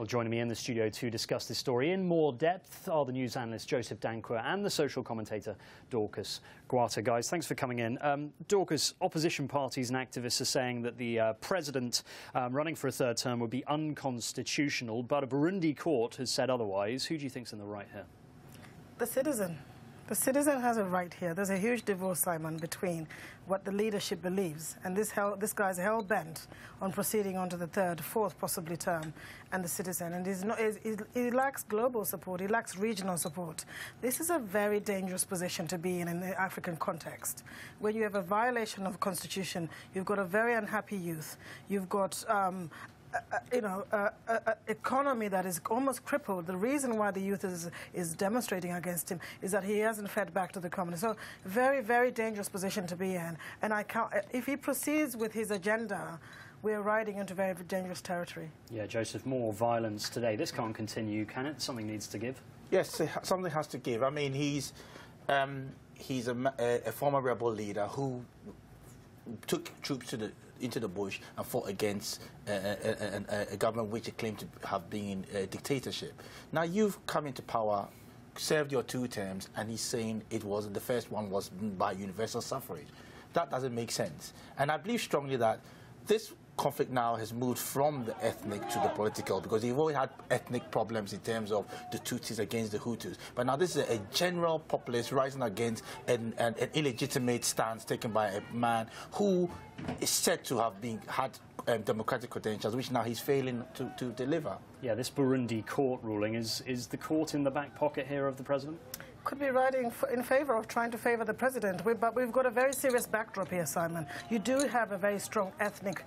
Well, joining me in the studio to discuss this story in more depth are the news analyst Joseph Danquah and the social commentator Dorcas Gwata. Guys, thanks for coming in. Dorcas, opposition parties and activists are saying that the president running for a third term would be unconstitutional, but a Burundi court has said otherwise. Who do you think's in the right here? The citizen. The citizen has a right here. There's a huge divorce, Simon, between what the leadership believes, and this guy's hell-bent on proceeding on to the third, fourth, possibly term, and the citizen. And he lacks global support. He lacks regional support. This is a very dangerous position to be in the African context. When you have a violation of the constitution, you've got a very unhappy youth. You've got economy that is almost crippled. The reason why the youth is demonstrating against him is that he hasn't fed back to the community. So very, very dangerous position to be in. And if he proceeds with his agenda, we're riding into very dangerous territory. Yeah, Joseph, more violence today. This can't continue, can it? Something needs to give. Yes, something has to give. I mean, he's a former rebel leader who took troops into the bush and fought against a government which he claimed to have been in a dictatorship. Now you've come into power, served your 2 terms, and he's saying the first one was by universal suffrage. That doesn't make sense. And I believe strongly that this conflict now has moved from the ethnic to the political, because you've always had ethnic problems in terms of the Tutsis against the Hutus. But now this is a general populace rising against an illegitimate stance taken by a man who is said to have had democratic credentials, which now he's failing to deliver. Yeah, this Burundi court ruling, is the court in the back pocket here of the president? Could be riding in favour of trying to favour the president, but we've got a very serious backdrop here, Simon. You do have a very strong ethnic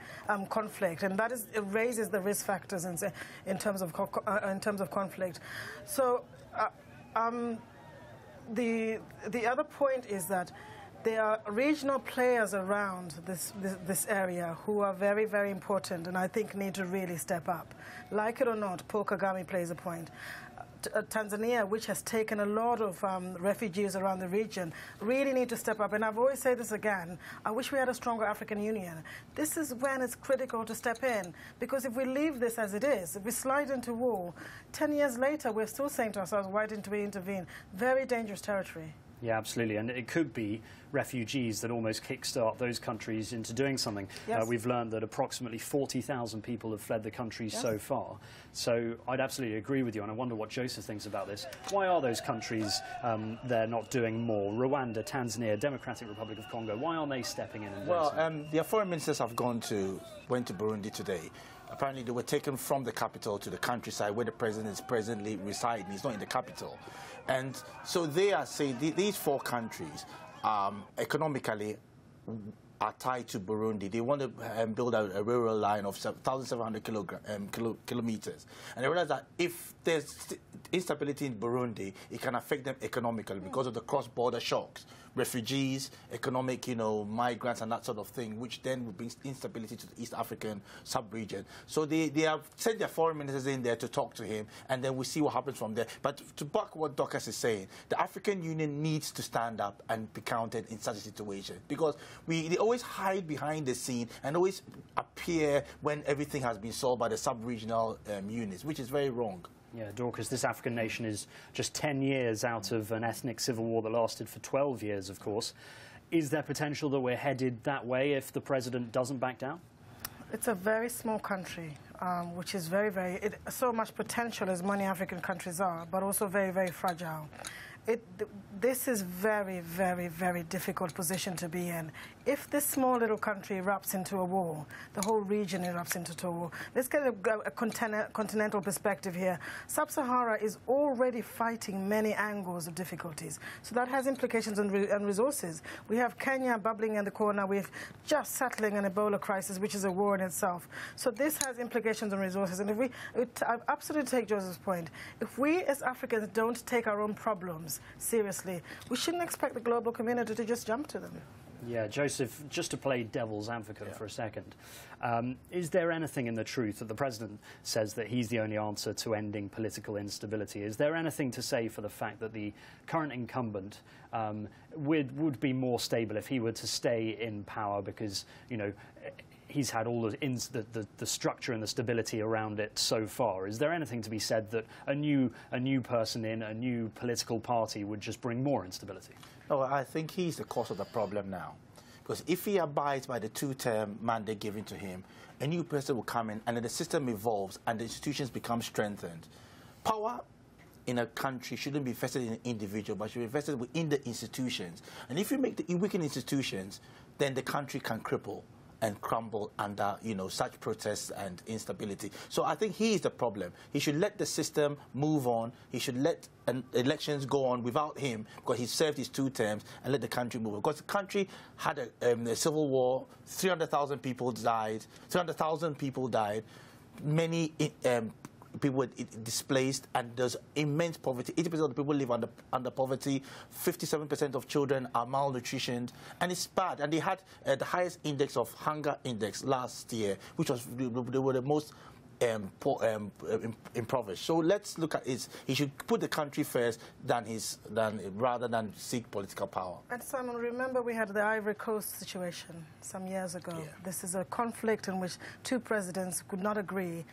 conflict, and it raises the risk factors in terms of conflict. So the other point is that there are regional players around this area who are very, very important, and I think need to really step up. Like it or not, Paul Kagame plays a point. Tanzania, which has taken a lot of refugees around the region, really need to step up. And I've always said this again, I wish we had a stronger African Union. This is when it's critical to step in, because if we leave this as it is, if we slide into war, 10 years later, we're still saying to ourselves, why didn't we intervene? Very dangerous territory. Yeah, absolutely. And it could be refugees that almost kickstart those countries into doing something. Yes. We've learned that approximately 40,000 people have fled the country so far. So I'd absolutely agree with you, and I wonder what Joseph thinks about this. Why are those countries they're not doing more? Rwanda, Tanzania, Democratic Republic of Congo, why aren't they stepping in and doing something? Their foreign ministers went to Burundi today. Apparently they were taken from the capital to the countryside where the president is presently residing. He's not in the capital. And so they are saying these 4 countries economically are tied to Burundi. They want to build out a railroad line of 1,700 kilometers. And they realize that if there's instability in Burundi, it can affect them economically because of the cross-border shocks. Refugees, economic, migrants and that sort of thing, which then would bring instability to the East African sub-region. So they have sent their foreign ministers in there to talk to him, and then we see what happens from there. But to back what Dorcas is saying, the African Union needs to stand up and be counted in such a situation, because they always hide behind the scene and always appear when everything has been solved by the sub-regional units, which is very wrong. Yeah, Dorcas, this African nation is just 10 years out of an ethnic civil war that lasted for 12 years, of course. Is there potential that we're headed that way if the president doesn't back down? It's a very small country, which is so much potential as many African countries are, but also very, very fragile. This is very, very, very difficult position to be in. If this small little country erupts into a war, the whole region erupts into a war. Let's get a continental perspective here. Sub-Sahara is already fighting many angles of difficulties. So that has implications on resources. We have Kenya bubbling in the corner. We're just settling an Ebola crisis, which is a war in itself. So this has implications on resources. And I absolutely take Joseph's point. If we as Africans don't take our own problems seriously, we shouldn't expect the global community to just jump to them. Yeah, Joseph, just to play devil's advocate for a second, is there anything in the truth that the president says that he's the only answer to ending political instability? Is there anything to say for the fact that the current incumbent would be more stable if he were to stay in power, because, you know, he's had all the structure and the stability around it so far. Is there anything to be said that a new person in a new political party would just bring more instability? No, I think he's the cause of the problem now. Because if he abides by the two-term mandate given to him, a new person will come in and then the system evolves and the institutions become strengthened. Power in a country shouldn't be vested in an individual, but should be vested within the institutions. And if you make the weaken institutions, then the country can cripple and crumble under, you know, such protests and instability. So I think he is the problem. He should let the system move on. He should let elections go on without him, because he served his 2 terms, and let the country move on. Because the country had a civil war, 300,000 people died, 300,000 people died, many people were displaced, and there's immense poverty. 80% of the people live under poverty. 57% of children are malnutritioned, and it's bad. And they had the highest index of hunger index last year, which was they were the most impoverished. So let's look at it. He should put the country first rather than seek political power. And Simon, remember we had the Ivory Coast situation some years ago. Yeah. This is a conflict in which 2 presidents could not agree.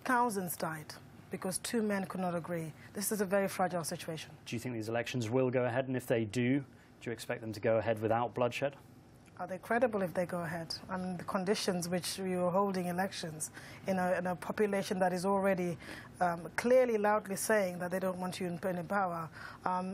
Thousands died because 2 men could not agree. This is a very fragile situation. Do you think these elections will go ahead? And if they do you expect them to go ahead without bloodshed? Are they credible if they go ahead? I mean, the conditions which we were holding elections in a population that is already clearly, loudly saying that they don't want you in power.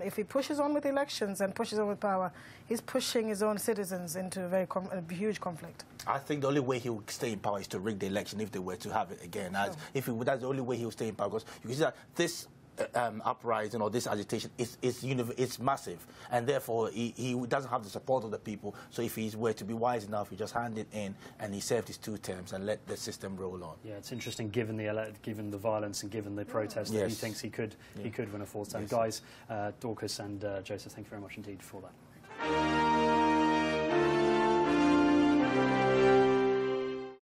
If he pushes on with elections and pushes on with power, he's pushing his own citizens into a huge conflict. I think the only way he will stay in power is to rig the election if they were to have it again. Sure. That's the only way he will stay in power, because you can see that this uprising or this agitation is massive, and therefore he doesn't have the support of the people. So if he were to be wise enough, he just hand it in and he served his 2 terms and let the system roll on. Yeah, it's interesting given the violence and given the protests that he thinks he could win a 4th term. Guys, Dorcas and Joseph, thank you very much indeed for that.